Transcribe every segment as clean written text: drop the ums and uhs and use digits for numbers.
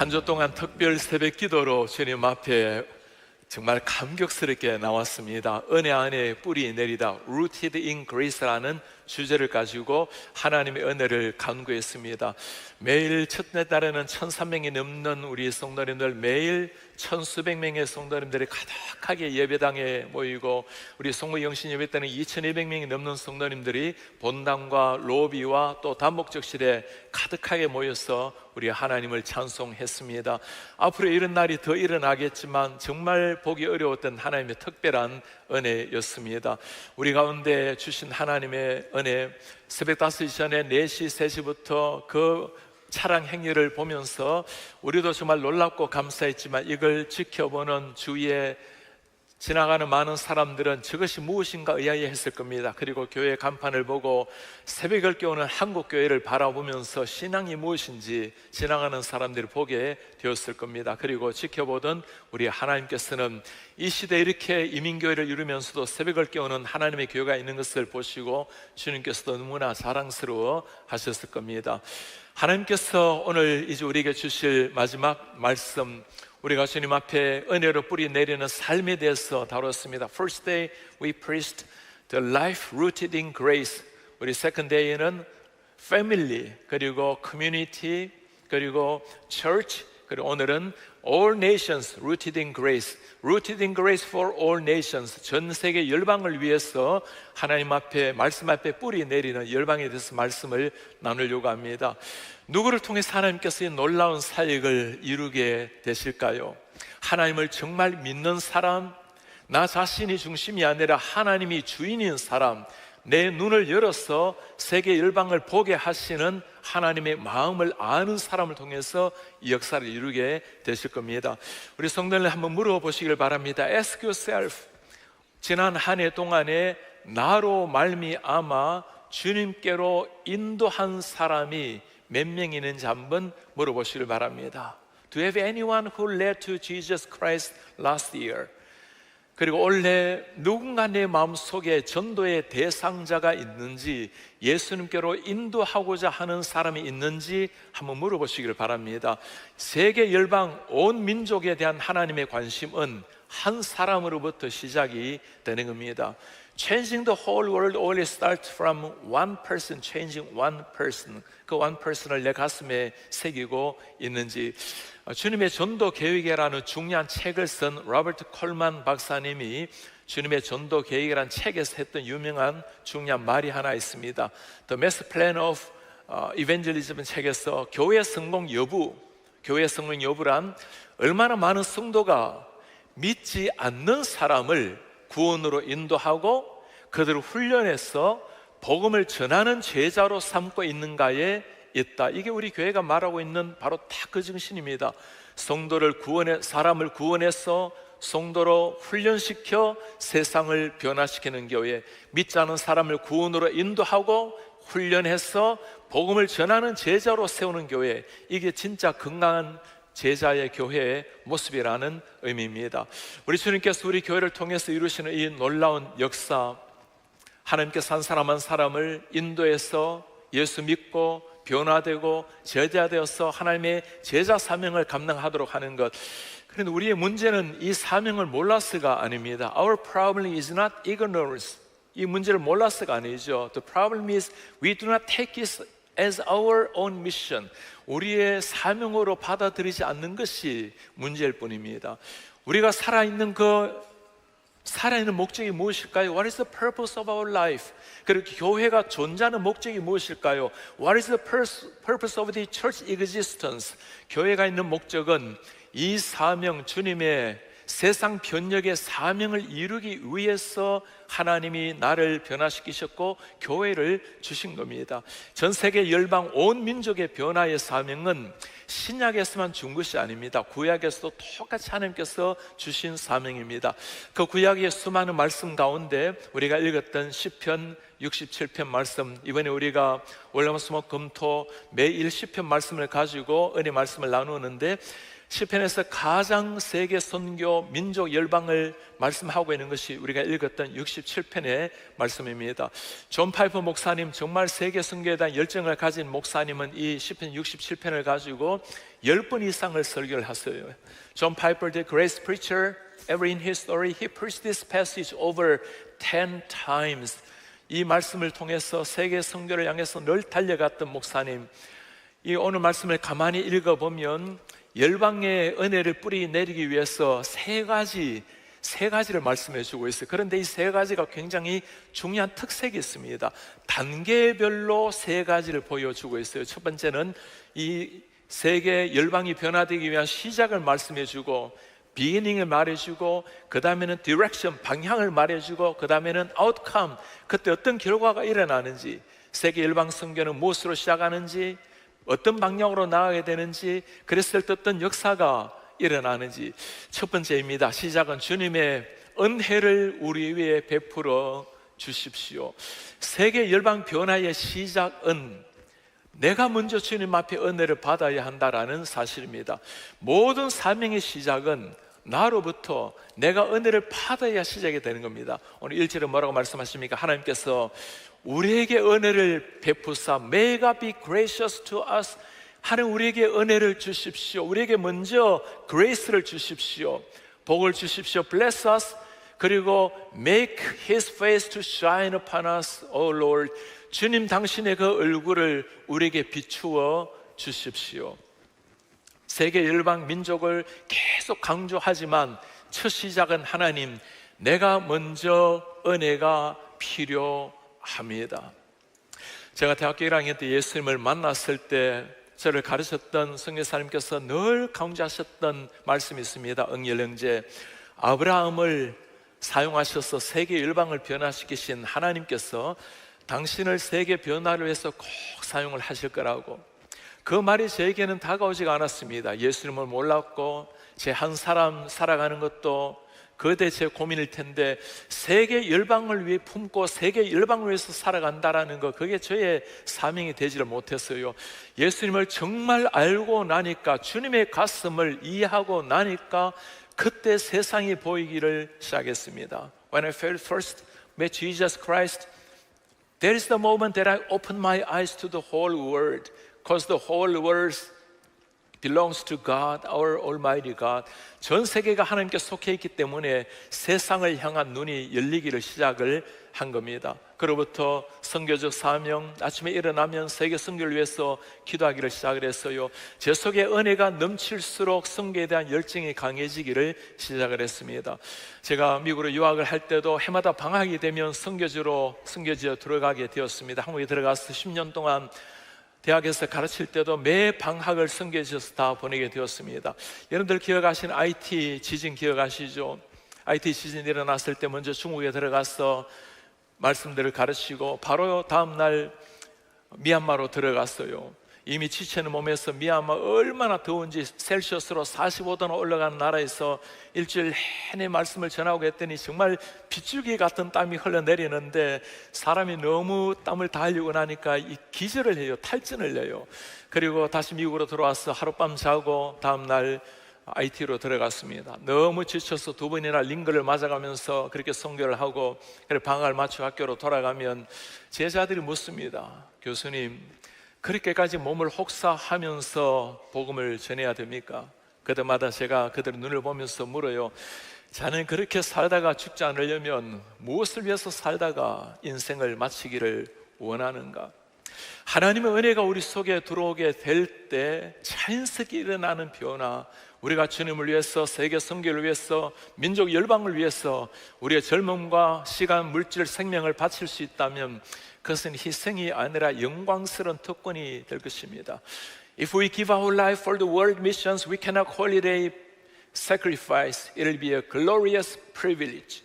한 주 동안 특별 새벽 기도로 주님 앞에 정말 감격스럽게 나왔습니다. 은혜 안에 뿌리 내리다, Rooted in Grace라는 주제를 가지고 하나님의 은혜를 간구했습니다. 매일 첫째 날에는 1,300명이 넘는 우리 성도님들, 매일 천수백 명의 성도님들이 가득하게 예배당에 모이고, 우리 성모 영신 예배 때는 2,200명이 넘는 성도님들이 본당과 로비와 또 단목적실에 가득하게 모여서 우리 하나님을 찬송했습니다. 앞으로 이런 날이 더 일어나겠지만 정말 보기 어려웠던 하나님의 특별한 은혜였습니다. 우리 가운데 주신 하나님의 은혜, 새벽 5시 전에 4시, 3시부터 그 차량 행렬을 보면서 우리도 정말 놀랍고 감사했지만, 이걸 지켜보는 주위에 지나가는 많은 사람들은 저것이 무엇인가 의아해했을 겁니다. 그리고 교회 간판을 보고 새벽을 깨우는 한국교회를 바라보면서 신앙이 무엇인지 지나가는 사람들이 보게 되었을 겁니다. 그리고 지켜보던 우리 하나님께서는 이 시대에 이렇게 이민교회를 이루면서도 새벽을 깨우는 하나님의 교회가 있는 것을 보시고 주님께서도 너무나 자랑스러워 하셨을 겁니다. 하나님께서 오늘 이제 우리에게 주실 마지막 말씀, 우리가 주님 앞에 은혜로 뿌리 내리는 삶에 대해서 다뤘습니다. First day we preached the life rooted in grace. 우리 second day에는 family, 그리고 community, 그리고 church, 그리고 오늘은 all nations rooted in grace. Rooted in grace for all nations. 전 세계 열방을 위해서 하나님 앞에, 말씀 앞에 뿌리 내리는 열방에 대해서 말씀을 나누려고 합니다. 누구를 통해서 하나님께서 이 놀라운 사역을 이루게 되실까요? 하나님을 정말 믿는 사람, 나 자신이 중심이 아니라 하나님이 주인인 사람, 내 눈을 열어서 세계 열방을 보게 하시는 하나님의 마음을 아는 사람을 통해서 이 역사를 이루게 되실 겁니다. 우리 성도들 한번 물어보시길 바랍니다. Ask yourself, 지난 한 해 동안에 나로 말미암아 주님께로 인도한 사람이 몇 명 있는지 한번 물어보시길 바랍니다. Do you have anyone who led to Jesus Christ last year? 그리고 올해 누군가 내 마음속에 전도의 대상자가 있는지, 예수님께로 인도하고자 하는 사람이 있는지 한번 물어보시길 바랍니다. 세계 열방 온 민족에 대한 하나님의 관심은 한 사람으로부터 시작이 되는 겁니다. Changing the whole world always starts from one person, changing one person. 그 one person을 내 가슴에 새기고 있는지. 주님의 전도 계획이라는 중요한 책을 쓴 로버트 콜만 박사님이 주님의 전도 계획이라는 책에서 했던 유명한 중요한 말이 하나 있습니다. The Master Plan of Evangelism 책에서 교회 성공 여부란 얼마나 많은 성도가 믿지 않는 사람을 구원으로 인도하고 그들을 훈련해서 복음을 전하는 제자로 삼고 있는가에 있다. 이게 우리 교회가 말하고 있는 바로 딱 그 정신입니다. 사람을 구원해서 성도로 훈련시켜 세상을 변화시키는 교회, 믿지 않은 사람을 구원으로 인도하고 훈련해서 복음을 전하는 제자로 세우는 교회, 이게 진짜 건강한 제자의 교회의 모습이라는 의미입니다. 우리 주님께서 우리 교회를 통해서 이루시는 이 놀라운 역사, 하나님께서 한 사람 한 사람을 인도해서 예수 믿고 변화되고 제자되어서 하나님의 제자 사명을 감당하도록 하는 것. 그런데 우리의 문제는 이 사명을 몰라서가 아닙니다. Our problem is not ignorance. 이 문제를 몰라서가 아니죠. The problem is we do not take it as our own mission. 우리의 사명으로 받아들이지 않는 것이 문제일 뿐입니다. 우리가 살아있는 목적이 무엇일까요? What is the purpose of our life? 그리고 교회가 존재하는 목적이 무엇일까요? What is the purpose of the church existence? 교회가 있는 목적은 이 사명, 주님의 세상 변혁의 사명을 이루기 위해서 하나님이 나를 변화시키셨고 교회를 주신 겁니다. 전 세계 열방 온 민족의 변화의 사명은 신약에서만 준 것이 아닙니다. 구약에서도 똑같이 하나님께서 주신 사명입니다. 그 구약의 수많은 말씀 가운데 우리가 읽었던 시편 67편 말씀, 이번에 우리가 월화수목 금토 매일 시편 말씀을 가지고 은혜 말씀을 나누는데, 시편에서 가장 세계 선교 민족 열방을 말씀하고 있는 것이 우리가 읽었던 67편의 말씀입니다. 존 파이퍼 목사님, 정말 세계 선교에 대한 열정을 가진 목사님은 이 시편 67편을 가지고 10번 이상을 설교를 하세요. 존 파이퍼, the grace preacher, ever in his story, he preached this passage over 10 times. 이 말씀을 통해서 세계 선교를 향해서 늘 달려갔던 목사님, 이 오늘 말씀을 가만히 읽어보면 열방의 은혜를 뿌리 내리기 위해서 세 가지를 말씀해 주고 있어요. 그런데 이 세 가지가 굉장히 중요한 특색이 있습니다. 단계별로 세 가지를 보여주고 있어요. 첫 번째는 이 세계 열방이 변화되기 위한 시작을 말씀해 주고, 비기닝을 말해주고, 그 다음에는 디렉션, 방향을 말해주고, 그 다음에는 아웃컴, 그때 어떤 결과가 일어나는지, 세계 열방 선교는 무엇으로 시작하는지, 어떤 방향으로 나아가게 되는지, 그랬을 때 어떤 역사가 일어나는지. 첫 번째입니다. 시작은 주님의 은혜를 우리 위에 베풀어 주십시오. 세계 열방 변화의 시작은 내가 먼저 주님 앞에 은혜를 받아야 한다라는 사실입니다. 모든 사명의 시작은 나로부터 내가 은혜를 받아야 시작이 되는 겁니다. 오늘 1절에 뭐라고 말씀하십니까? 하나님께서 우리에게 은혜를 베푸사 May God be gracious to us. 하나님 우리에게 은혜를 주십시오. 우리에게 먼저 grace를 주십시오. 복을 주십시오. Bless us. 그리고 make His face to shine upon us, O Lord. 주님 당신의 그 얼굴을 우리에게 비추어 주십시오. 세계 열방 민족을 계속 강조하지만 첫 시작은 하나님, 내가 먼저 은혜가 필요합니다. 제가 대학교 1학년 때 예수님을 만났을 때 저를 가르쳤던 선교사님께서 늘 강조하셨던 말씀이 있습니다. 응열형제, 아브라함을 사용하셔서 세계 열방을 변화시키신 하나님께서 당신을 세계 변화를 위해서 꼭 사용을 하실 거라고. 그 말이 저에게는 다가오지가 않았습니다. 예수님을 몰랐고 제 한 사람 살아가는 것도 그대 제 고민일 텐데, 세계 열방을 위해 품고 세계 열방을 위해서 살아간다라는 거, 그게 저의 사명이 되지를 못했어요. 예수님을 정말 알고 나니까, 주님의 가슴을 이해하고 나니까 그때 세상이 보이기를 시작했습니다. When I first met Jesus Christ, that is the moment that I opened my eyes to the whole world, because the whole world belongs to God, our Almighty God. 전 세계가 하나님께 속해 있기 때문에 세상을 향한 눈이 열리기를 시작을 한 겁니다. 그로부터 선교적 사명, 아침에 일어나면 세계 선교를 위해서 기도하기를 시작을 했어요. 제 속에 은혜가 넘칠수록 선교에 대한 열정이 강해지기를 시작을 했습니다. 제가 미국으로 유학을 할 때도 해마다 방학이 되면 선교지로 들어가게 되었습니다. 한국에 들어가서 10년 동안 대학에서 가르칠 때도 매 방학을 선교지에서 다 보내게 되었습니다. 여러분들 기억하시는 IT 지진 기억하시죠? IT 지진 일어났을 때 먼저 중국에 들어가서 말씀들을 가르치고 바로 다음날 미얀마로 들어갔어요. 이미 지치는 몸에서 미얀마 얼마나 더운지 셀시어스로 45도나 올라가는 나라에서 일주일 내내 말씀을 전하고 했더니 정말 빗줄기 같은 땀이 흘러내리는데, 사람이 너무 땀을 다 흘리고 나니까 기절을 해요. 탈진을 해요. 그리고 다시 미국으로 들어와서 하룻밤 자고 다음날 IT로 들어갔습니다. 너무 지쳐서 2번이나 링거를 맞아가면서 그렇게 선교를 하고, 방학을 마치고 학교로 돌아가면 제자들이 묻습니다. 교수님, 그렇게까지 몸을 혹사하면서 복음을 전해야 됩니까? 그때마다 제가 그들의 눈을 보면서 물어요. 자는 그렇게 살다가 죽지 않으려면 무엇을 위해서 살다가 인생을 마치기를 원하는가? 하나님의 은혜가 우리 속에 들어오게 될 때 자연스럽게 일어나는 변화, 우리가 주님을 위해서, 세계 선교를 위해서, 민족 열방을 위해서 우리의 젊음과 시간, 물질, 생명을 바칠 수 있다면 그것은 희생이 아니라 영광스러운 특권이 될 것입니다. If we give our life for the world missions, we cannot call it a sacrifice. It will be a glorious privilege.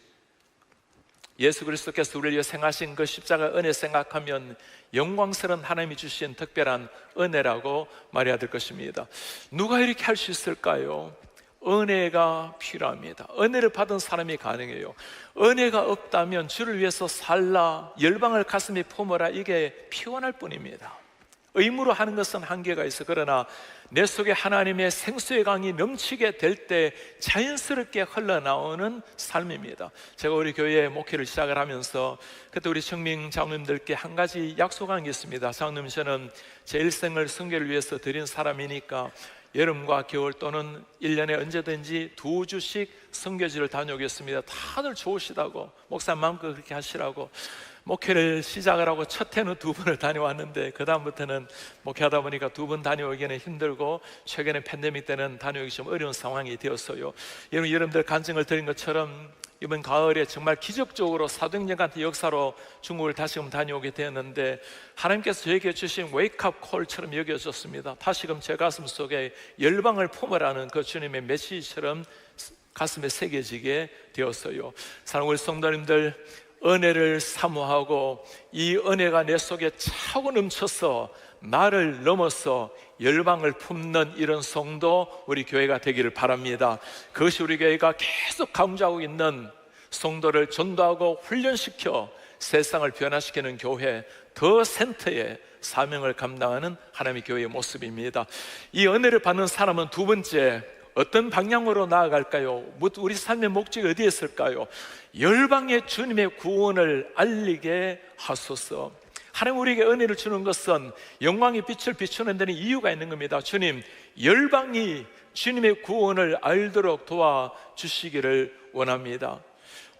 예수 그리스도께서 우리를 위해 생하신 그 십자가 은혜 생각하면 영광스러운 하나님이 주신 특별한 은혜라고 말해야 될 것입니다. 누가 이렇게 할 수 있을까요? 은혜가 필요합니다. 은혜를 받은 사람이 가능해요. 은혜가 없다면 주를 위해서 살라, 열방을 가슴에 품어라, 이게 피곤할 뿐입니다. 의무로 하는 것은 한계가 있어. 그러나 내 속에 하나님의 생수의 강이 넘치게 될 때 자연스럽게 흘러나오는 삶입니다. 제가 우리 교회 목회를 시작을 하면서 그때 우리 청민 장로님들께 한 가지 약속한 게 있습니다. 장로님, 저는 제 일생을 선교를 위해서 드린 사람이니까 여름과 겨울 또는 1년에 언제든지 2주씩 선교지를 다녀오겠습니다. 다들 좋으시다고, 목사님 마음껏 그렇게 하시라고. 목회를 시작을 하고 첫 해는 2번을 다녀왔는데 그 다음부터는 목회하다 보니까 2번 다녀오기는 힘들고, 최근에 팬데믹 때는 다녀오기 좀 어려운 상황이 되었어요. 여러분들 간증을 드린 것처럼 이번 가을에 정말 기적적으로 사도행전 같은 역사로 중국을 다시금 다녀오게 되었는데, 하나님께서 저에게 주신 웨이크업 콜처럼 여겨졌습니다. 다시금 제 가슴 속에 열방을 품으라는 그 주님의 메시지처럼 가슴에 새겨지게 되었어요. 사랑하는 우리 성도님들, 은혜를 사모하고 이 은혜가 내 속에 차고 넘쳐서 나를 넘어서 열방을 품는 이런 성도, 우리 교회가 되기를 바랍니다. 그것이 우리 교회가 계속 강조하고 있는 성도를 전도하고 훈련시켜 세상을 변화시키는 교회, 더 센터의 사명을 감당하는 하나님의 교회의 모습입니다. 이 은혜를 받는 사람은 두 번째, 어떤 방향으로 나아갈까요? 우리 삶의 목적이 어디에 있을까요? 열방의 주님의 구원을 알리게 하소서. 하나님 우리에게 은혜를 주는 것은 영광의 빛을 비추는 데는 이유가 있는 겁니다. 주님, 열방이 주님의 구원을 알도록 도와주시기를 원합니다.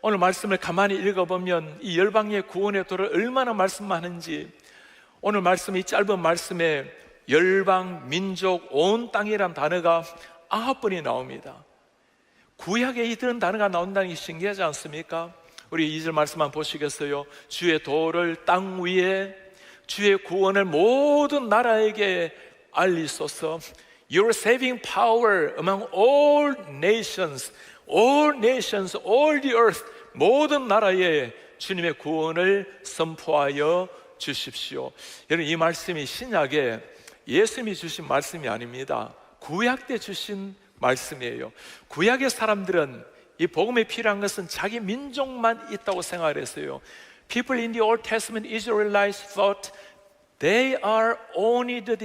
오늘 말씀을 가만히 읽어보면 이 열방의 구원의 도를 얼마나 말씀하는지, 오늘 말씀, 이 짧은 말씀에 열방, 민족, 온 땅이란 단어가 9번이 나옵니다. 구약에 이런 단어가 나온다는 게 신기하지 않습니까? 우리 2절 말씀만 보시겠어요? 주의 도를 땅 위에, 주의 구원을 모든 나라에게 알리소서. Your saving power among all nations, all nations, all the earth, 모든 나라에 주님의 구원을 선포하여 주십시오. 여러분, 이 말씀이 신약에 예수님이 주신 말씀이 아닙니다. 구약 때 주신 말씀이에요. 구약의 사람들은 이 복음에 필요한 것은 자기 민족만 있다고 생각을 했어요. People in the Old Testament, Israelites thought they are only the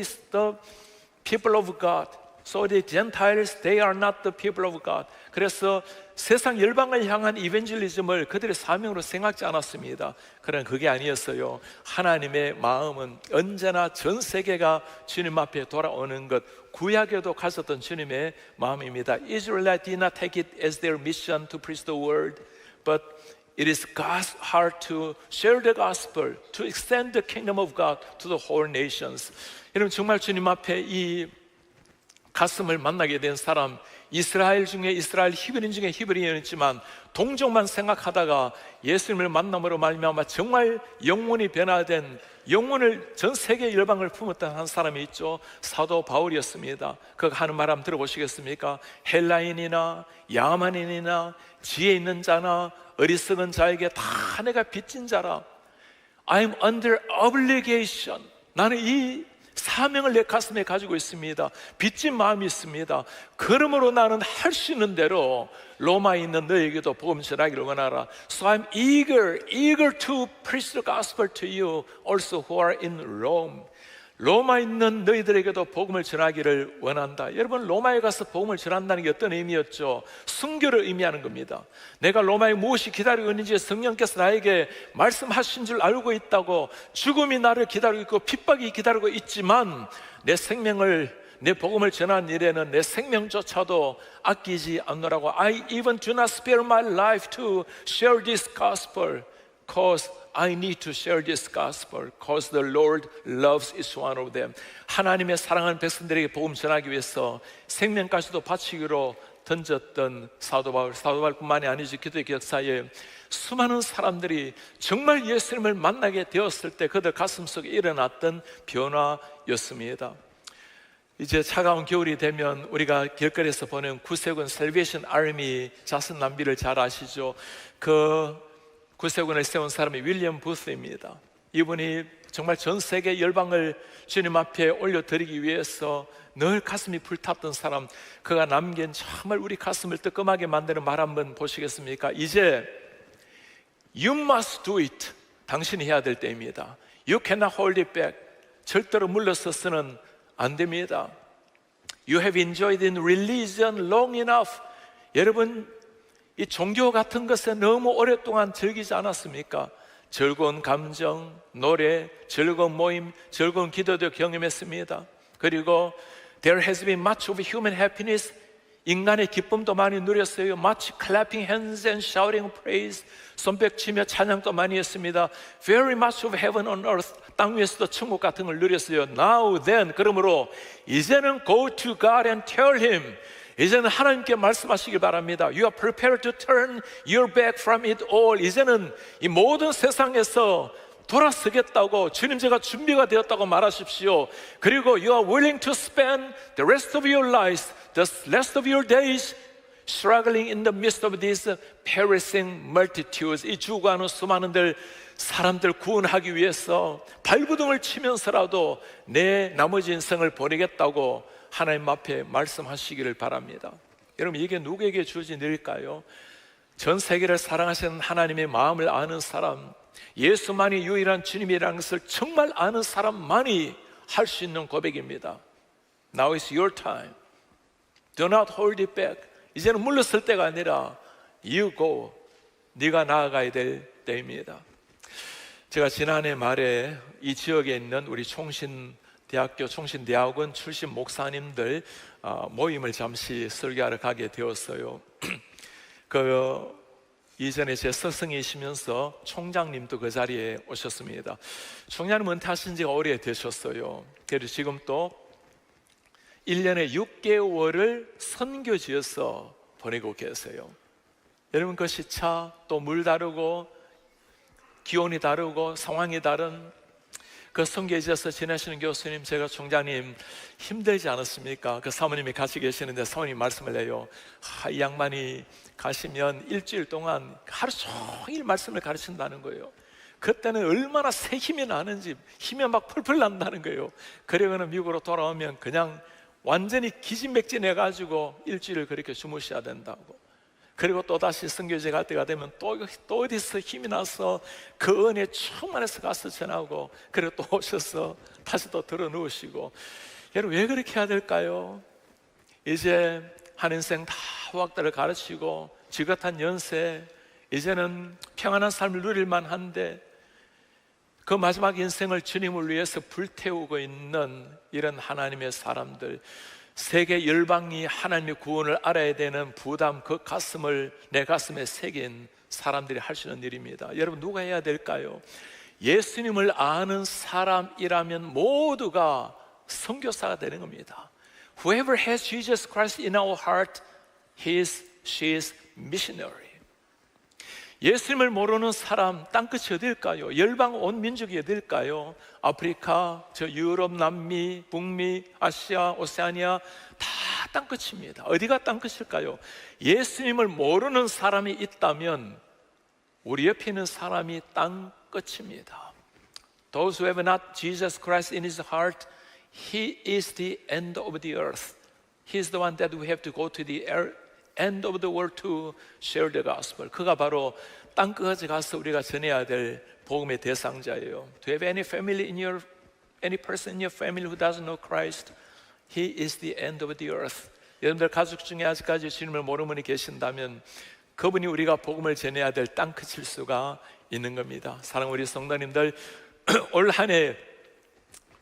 people of God. So the Gentiles, they are not the people of God. 그래서 세상 열방을 향한 이벤젤리즘을 그들의 사명으로 생각지 않았습니다. 그러나 그게 아니었어요. 하나님의 마음은 언제나 전 세계가 주님 앞에 돌아오는 것, 구약에도 가졌던 주님의 마음입니다. Israelites did not take it as their mission to preach the word, but it is God's heart to share the gospel, to extend the kingdom of God to the whole nations. 여러분, 정말 주님 앞에 이 가슴을 만나게 된 사람, 이스라엘 중에 이스라엘, 히브리인 중에 히브리인이었지만 동족만 생각하다가 예수님을 만남으로 말미암아 정말 영혼이 변화된, 영혼을 전 세계 열방을 품었던 한 사람이 있죠. 사도 바울이었습니다. 그가 하는 말 한번 들어보시겠습니까? 헬라인이나 야만인이나 지혜 있는 자나 어리석은 자에게 다 내가 빚진 자라. I'm under obligation. 나는 이 사명을 내 가슴에 가지고 있습니다. 빚진 마음이 있습니다. 그러므로 나는 할 수 있는 대로 로마에 있는 너에게도 복음 전하기를 원하라. So I'm eager to preach the gospel to you also who are in Rome. 로마에 있는 너희들에게도 복음을 전하기를 원한다. 여러분, 로마에 가서 복음을 전한다는 게 어떤 의미였죠? 순교를 의미하는 겁니다. 내가 로마에 무엇이 기다리고 있는지 성령께서 나에게 말씀하신 줄 알고 있다고, 죽음이 나를 기다리고 있고 핍박이 기다리고 있지만 내 생명을, 내 복음을 전하는 일에는 내 생명조차도 아끼지 않노라고. I even do not spare my life to share this gospel because I need to share this gospel because the Lord loves each one of them. 하나님의 사랑하는 백성들에게 복음 전하기 위해서 생명까지도 바치기로 던졌던 사도 바울뿐만이 아니지 기도의 역사에 수많은 사람들이 정말 예수님을 만나게 되었을 때 그들 가슴속에 일어났던 변화였습니다. 이제 차가운 겨울이 되면 우리가 길거리에서 보는 구세군 셀베이션 아미 자선 낭비를 잘 아시죠? 그 구세군을 세운 사람이 윌리엄 부스입니다. 이분이 정말 전 세계 열방을 주님 앞에 올려드리기 위해서 늘 가슴이 불탔던 사람, 그가 남긴 정말 우리 가슴을 뜨끔하게 만드는 말 한번 보시겠습니까? 이제 You must do it. 당신이 해야 될 때입니다. You cannot hold it back. 절대로 물러서서는 안 됩니다. You have enjoyed in religion long enough. 여러분, 이 종교 같은 것에 너무 오랫동안 즐기지 않았습니까? 즐거운 감정, 노래, 즐거운 모임, 즐거운 기도도 경험했습니다. 그리고 There has been much of human happiness. 인간의 기쁨도 많이 누렸어요. Much clapping hands and shouting praise. 손뼉치며 찬양도 많이 했습니다. Very much of heaven on earth. 땅 위에서도 천국 같은 걸 누렸어요. Now then, 그러므로 이제는 go to God and tell Him. 이제는 하나님께 말씀하시길 바랍니다. You are prepared to turn your back from it all. 이제는 이 모든 세상에서 돌아서겠다고 주님, 제가 준비가 되었다고 말하십시오. 그리고 you are willing to spend the rest of your lives, the rest of your days struggling in the midst of these perishing multitudes. 이 죽어가는 수많은 사람들 구원하기 위해서 발부둥을 치면서라도 내 나머지 인생을 보내겠다고 하나님 앞에 말씀하시기를 바랍니다. 여러분, 이게 누구에게 주어진 일일까요? 전 세계를 사랑하시는 하나님의 마음을 아는 사람, 예수만이 유일한 주님이라는 것을 정말 아는 사람만이 할 수 있는 고백입니다. Now is your time. Do not hold it back. 이제는 물러설 때가 아니라 You go. 네가 나아가야 될 때입니다. 제가 지난해 말에 이 지역에 있는 우리 총신대학교, 총신대학원 출신 목사님들 모임을 잠시 설교하러 가게 되었어요. 이전에 제 스승이시면서 총장님도 그 자리에 오셨습니다. 총장님 은퇴하신 지가 오래 되셨어요. 그래서 지금 또 1년에 6개월을 선교지에서 보내고 계세요. 여러분, 그 시차, 또 물 다르고 기온이 다르고 상황이 다른 그 선교지에서 지내시는 교수님, 제가 총장님 힘들지 않았습니까? 그 사모님이 같이 계시는데 사모님 말씀을 해요. 이 양반이 가시면 일주일 동안 하루 종일 말씀을 가르친다는 거예요. 그때는 얼마나 새 힘이 나는지, 힘이 막 풀풀 난다는 거예요. 그러고는 미국으로 돌아오면 그냥 완전히 기진맥진해가지고 일주일을 그렇게 주무셔야 된다고. 그리고 또다시 선교지 갈 때가 되면 또 어디서 힘이 나서 그 은혜 충만해서 가서 전하고, 그리고 또 오셔서 다시 또 들어 누우시고. 여러분, 왜 그렇게 해야 될까요? 이제 한 인생 다 후학들을 가르치고 지긋한 연세, 이제는 평안한 삶을 누릴만 한데 그 마지막 인생을 주님을 위해서 불태우고 있는 이런 하나님의 사람들, 세계 열방이 하나님의 구원을 알아야 되는 부담, 그 가슴을 내 가슴에 새긴 사람들이 할 수 있는 일입니다. 여러분, 누가 해야 될까요? 예수님을 아는 사람이라면 모두가 선교사가 되는 겁니다. Whoever has Jesus Christ in our heart, she is missionary. 예수님을 모르는 사람, 땅끝이 어딜까요? 열방 온 민족이 어딜까요? 아프리카, 저 유럽, 남미, 북미, 아시아, 오세아니아 다 땅끝입니다. 어디가 땅끝일까요? 예수님을 모르는 사람이 있다면 우리 옆에 있는 사람이 땅끝입니다. Those who have not Jesus Christ in his heart, he is the end of the earth. He is the one that we have to go to the end of the world to share the gospel. 그가 바로 땅끝까지 가서 우리가 전해야 될 복음의 대상자예요. Do you have any family in your, any person in your family who doesn't know Christ? He is the end of the earth. 여러분들 가족 중에 아직까지 주님을 모르는 분이 계신다면 그분이 우리가 복음을 전해야 될 땅끝일 수가 있는 겁니다. 사랑하는 우리 성도님들, 올 한 해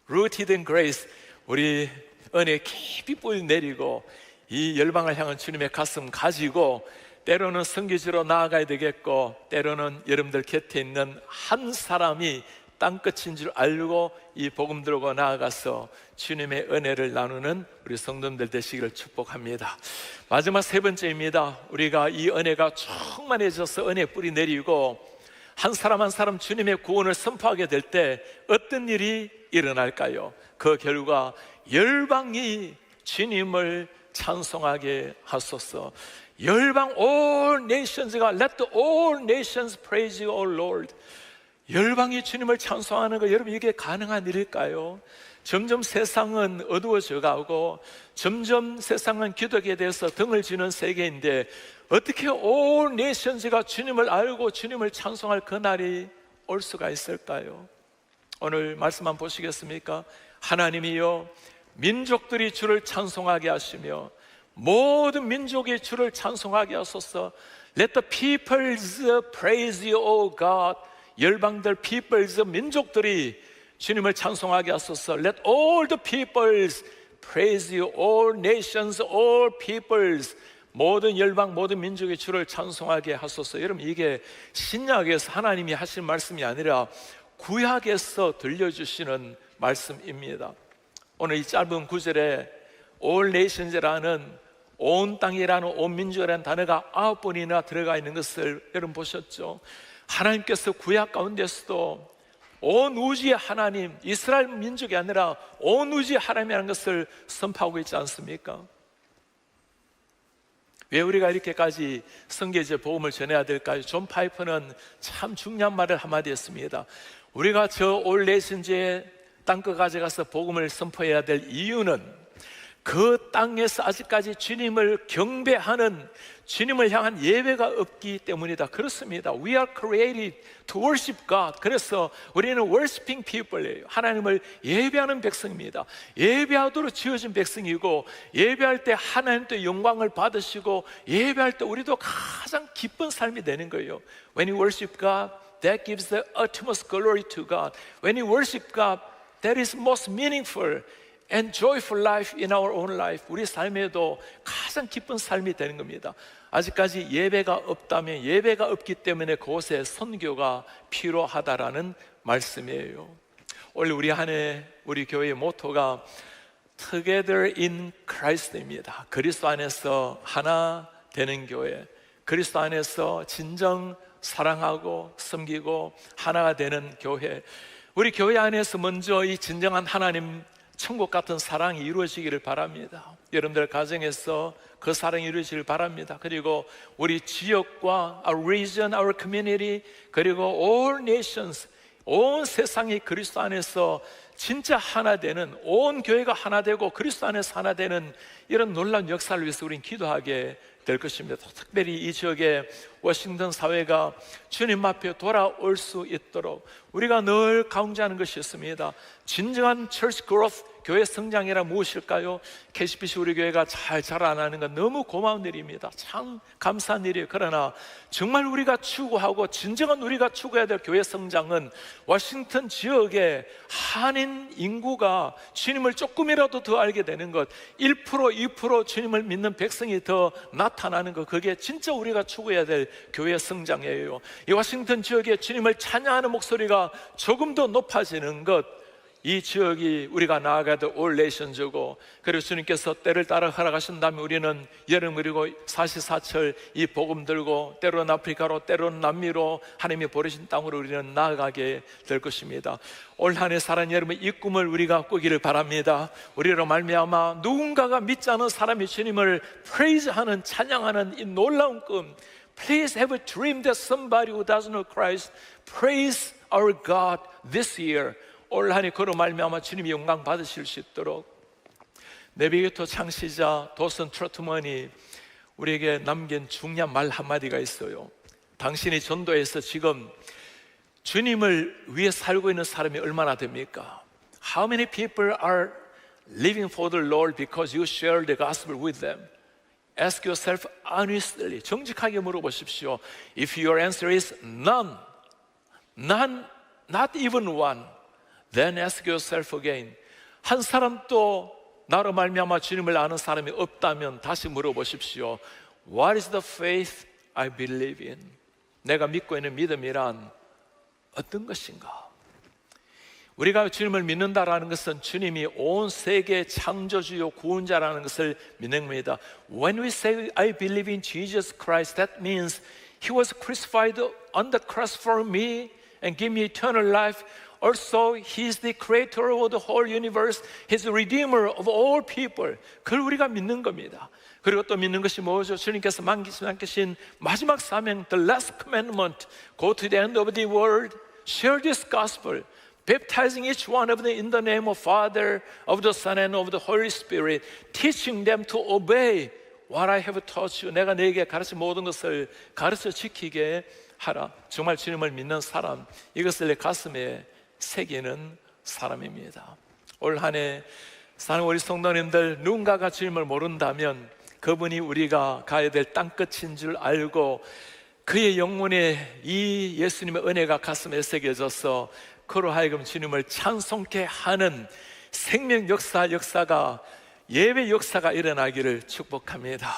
Rooted in Grace, 우리 은혜 깊이 뿌리 내리고 이 열방을 향한 주님의 가슴 가지고 때로는 선교지로 나아가야 되겠고, 때로는 여러분들 곁에 있는 한 사람이 땅끝인 줄 알고 이 복음 들고 나아가서 주님의 은혜를 나누는 우리 성도들 되시기를 축복합니다. 마지막 세 번째입니다. 우리가 이 은혜가 충만해져서 은혜 뿌리 내리고 한 사람 한 사람 주님의 구원을 선포하게 될 때 어떤 일이 일어날까요? 그 결과 열방이 주님을 찬송하게 하소서. 열방 all nations가 Let the all nations praise you, O Lord. 열방이 주님을 찬송하는 거, 여러분 이게 가능한 일일까요? 점점 세상은 어두워져 가고 점점 세상은 기독에 대해서 등을 지는 세계인데 어떻게 all nations가 주님을 알고 주님을 찬송할 그날이 올 수가 있을까요? 오늘 말씀 한번 보시겠습니까? 하나님이여, 민족들이 주를 찬송하게 하시며 모든 민족이 주를 찬송하게 하소서. Let the peoples praise you, O God. 열방들, peoples, 민족들이 주님을 찬송하게 하소서. Let all the peoples Praise you all nations, all peoples. 모든 열방, 모든 민족의 주를 찬송하게 하소서. 여러분, 이게 신약에서 하나님이 하신 말씀이 아니라 구약에서 들려주시는 말씀입니다. 오늘 이 짧은 구절에 all nations라는 온 땅이라는, 온 민족이라는 단어가 9번이나 들어가 있는 것을 여러분 보셨죠? 하나님께서 구약 가운데서도 온 우주의 하나님, 이스라엘 민족이 아니라 온 우주의 하나님이라는 것을 선포하고 있지 않습니까? 왜 우리가 이렇게까지 성경의 복음을 전해야 될까요? 존 파이퍼는 참 중요한 말을 한마디 했습니다. 우리가 저 올 내신지의 땅끝 가져가서 복음을 선포해야 될 이유는 그 땅에서 아직까지 주님을 경배하는, 주님을 향한 예배가 없기 때문이다. 그렇습니다. We are created to worship God. 그래서 우리는 worshiping people이에요. 하나님을 예배하는 백성입니다. 예배하도록 지어진 백성이고, 예배할 때 하나님도 영광을 받으시고, 예배할 때 우리도 가장 기쁜 삶이 되는 거예요. When you worship God, that gives the utmost glory to God. When you worship God, that is most meaningful and joyful life in our own life. 우리 삶에도 가장 기쁜 삶이 되는 겁니다. 아직까지 예배가 없다면, 예배가 없기 때문에 그곳에 선교가 필요하다라는 말씀이에요. 오늘 우리 한 해 우리 교회의 모토가 Together in Christ입니다. 그리스도 안에서 하나 되는 교회, 그리스도 안에서 진정 사랑하고 섬기고 하나가 되는 교회. 우리 교회 안에서 먼저 이 진정한 하나님, 천국 같은 사랑이 이루어지기를 바랍니다. 여러분들 가정에서 그 사랑이 이루어지기를 바랍니다. 그리고 우리 지역과 our region, our community, 그리고 all nations, 온 세상이 그리스도 안에서 진짜 하나 되는, 온 교회가 하나 되고 그리스도 안에서 하나 되는 이런 놀라운 역사를 위해서 우리는 기도하게 될 것입니다. 특별히 이 지역의 워싱턴 사회가 주님 앞에 돌아올 수 있도록 우리가 늘 강조하는 것이 있습니다. 진정한 church growth, 교회 성장이란 무엇일까요? KCPC 우리 교회가 잘 자라나는 건 너무 고마운 일입니다. 참 감사한 일이에요. 그러나 정말 우리가 추구하고 진정한 우리가 추구해야 될 교회 성장은 워싱턴 지역의 한인 인구가 주님을 조금이라도 더 알게 되는 것, 1%, 2% 주님을 믿는 백성이 더 나타나는 것, 그게 진짜 우리가 추구해야 될 교회 성장이에요. 이 워싱턴 지역에 주님을 찬양하는 목소리가 조금 더 높아지는 것, 이 지역이 우리가 나아가야 될 올 내션즈고, 그리고 주님께서 때를 따라 허락하신다면 우리는 여름 그리고 사시사철 이 복음 들고 때로는 아프리카로 때로는 남미로 하나님이 보내신 땅으로 우리는 나아가게 될 것입니다. 올 한 해 살아가는 여러분, 이 꿈을 우리가 꾸기를 바랍니다. 우리로 말미암아 누군가가 믿지 않은 사람이 주님을 프레이즈하는, 찬양하는 이 놀라운 꿈, Please have a dream that somebody who doesn't know Christ praise our God this year. 올 한 해 그로 말미암아 주님이 영광 받으실 수 있도록 내비게이터 창시자 도슨 트로트먼이 우리에게 남긴 중요한 말 한마디가 있어요. 당신이 전도에서 지금 주님을 위해 살고 있는 사람이 얼마나 됩니까? How many people are living for the Lord because you share the gospel with them? Ask yourself honestly, 정직하게 물어보십시오. If your answer is none, none, not even one, then ask yourself again. 한 사람도 나로 말미암아 주님을 아는 사람이 없다면 다시 물어보십시오. What is the faith I believe in? 내가 믿고 있는 믿음이란 어떤 것인가? 우리가 주님을 믿는다라는 것은 주님이 온 세계 창조주요 구원자라는 것을 믿는 겁니다. When we say I believe in Jesus Christ, that means He was crucified on the cross for me and give me eternal life. Also, He is the creator of the whole universe. He is the redeemer of all people. 그걸 우리가 믿는 겁니다. 그리고 또 믿는 것이 뭐죠? 주님께서 맡기신 마지막 사명, the last commandment, go to the end of the world, share this gospel, baptizing each one of them in the name of Father, of the Son, and of the Holy Spirit, teaching them to obey what I have taught you. 내가 너에게 가르친 모든 것을 가르쳐 지키게 하라. 정말 주님을 믿는 사람, 이것을 내 가슴에 새기는 사람입니다. 올 한 해 사는 우리 성도님들, 누군가가 주님을 모른다면 그분이 우리가 가야 될 땅끝인 줄 알고 그의 영혼에 이 예수님의 은혜가 가슴에 새겨져서 그로 하여금 주님을 찬송케 하는 생명 역사가 예배 역사가 일어나기를 축복합니다.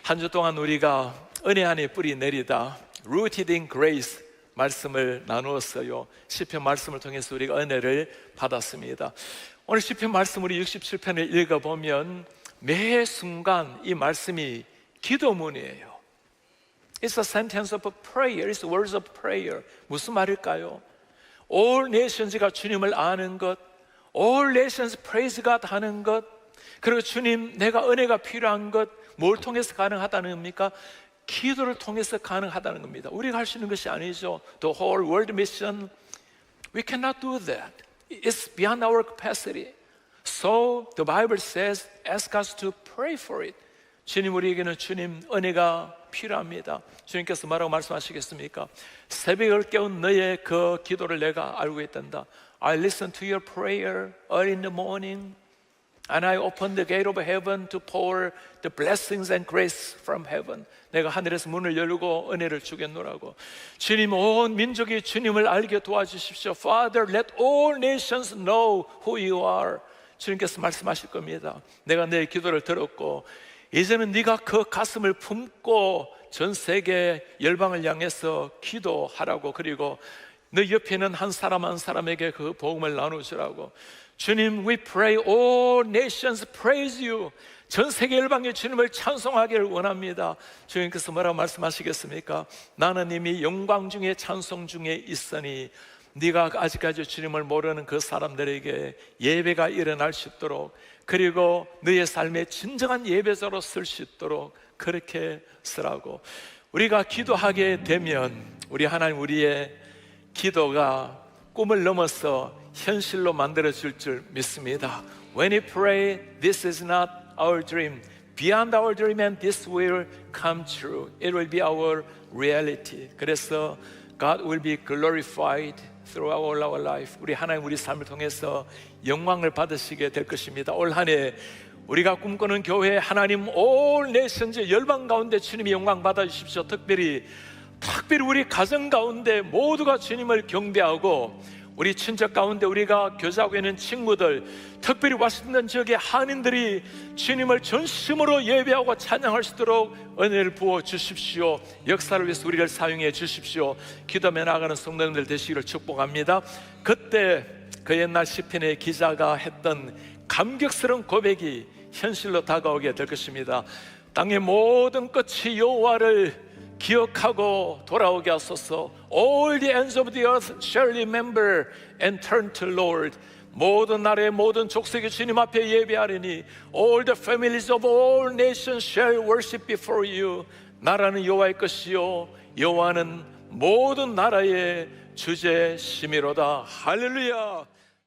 한 주 동안 우리가 은혜 안에 뿌리 내리다 Rooted in Grace 말씀을 나누었어요. 시편 말씀을 통해서 우리가 은혜를 받았습니다. 오늘 시편 말씀 우리 67편을 읽어보면 매 순간 이 말씀이 기도문이에요. It's a sentence of prayer. It's words of prayer. 무슨 말일까요? All nations가 주님을 아는 것, All nations praise God 하는 것, 그리고 주님 내가 은혜가 필요한 것, 뭘 통해서 가능하다는 겁니까? 기도를 통해서 가능하다는 겁니다. 우리가 할 수 있는 것이 아니죠. The whole world mission, we cannot do that. It's beyond our capacity. So the Bible says, ask us to pray for it. 주님, 우리에게는 주님 은혜가 필요합니다. 주님께서 뭐라고 말씀하시겠습니까? 새벽을 깨운 너의 그 기도를 내가 알고 있단다. I listen to your prayer early in the morning, and I open the gate of heaven to pour the blessings and grace from heaven. 내가 하늘에서 문을 열고 은혜를 주겠노라고. 주님, 온 민족이 주님을 알게 도와주십시오. Father, let all nations know who you are. 주님께서 말씀하실 겁니다. 내가 내 기도를 들었고 이제는 네가 그 가슴을 품고 전 세계 열방을 향해서 기도하라고, 그리고 너 옆에 있는 한 사람 한 사람에게 그 복음을 나누시라고. 주님, we pray all nations praise you. 전 세계 열방의 주님을 찬송하기를 원합니다. 주님께서 뭐라고 말씀하시겠습니까? 나는 이미 영광 중에 찬송 중에 있으니 네가 아직까지 주님을 모르는 그 사람들에게 예배가 일어날 수 있도록, 그리고 너의 삶의 진정한 예배자로 쓸 수 있도록 그렇게 쓰라고. 우리가 기도하게 되면 우리 하나님, 우리의 기도가 꿈을 넘어서 현실로 만들어질 줄 믿습니다. When we pray, this is not our dream. Beyond our dream, and this will come true. It will be our reality. 그래서 God will be glorified throughout our life. 우리 하나님, 우리 삶을 통해서 영광을 받으시게 될 것입니다. 올 한 해 우리가 꿈꾸는 교회, 하나님 all nations 열방 가운데 주님이 영광 받아주십시오. 특별히 우리 가정 가운데 모두가 주님을 경배하고, 우리 친척 가운데 우리가 교제하고 있는 친구들, 특별히 와싱턴 지역의 한인들이 주님을 전심으로 예배하고 찬양할 수 있도록 은혜를 부어 주십시오. 역사를 위해서 우리를 사용해 주십시오. 기도하며 나아가는 성도님들 되시기를 축복합니다. 그때 그 옛날 시편의 기자가 했던 감격스러운 고백이 현실로 다가오게 될 것입니다. 땅의 모든 끝이 여호와를 기억하고 돌아오게 하소서. All the ends of the earth shall remember and turn to Lord. 모든 나라의 모든 족속이 주님 앞에 예배하리니 All the families of all nations shall worship before you. 나라는 여호와의 것이요 여호와는 모든 나라의 주제심이로다. 할렐루야.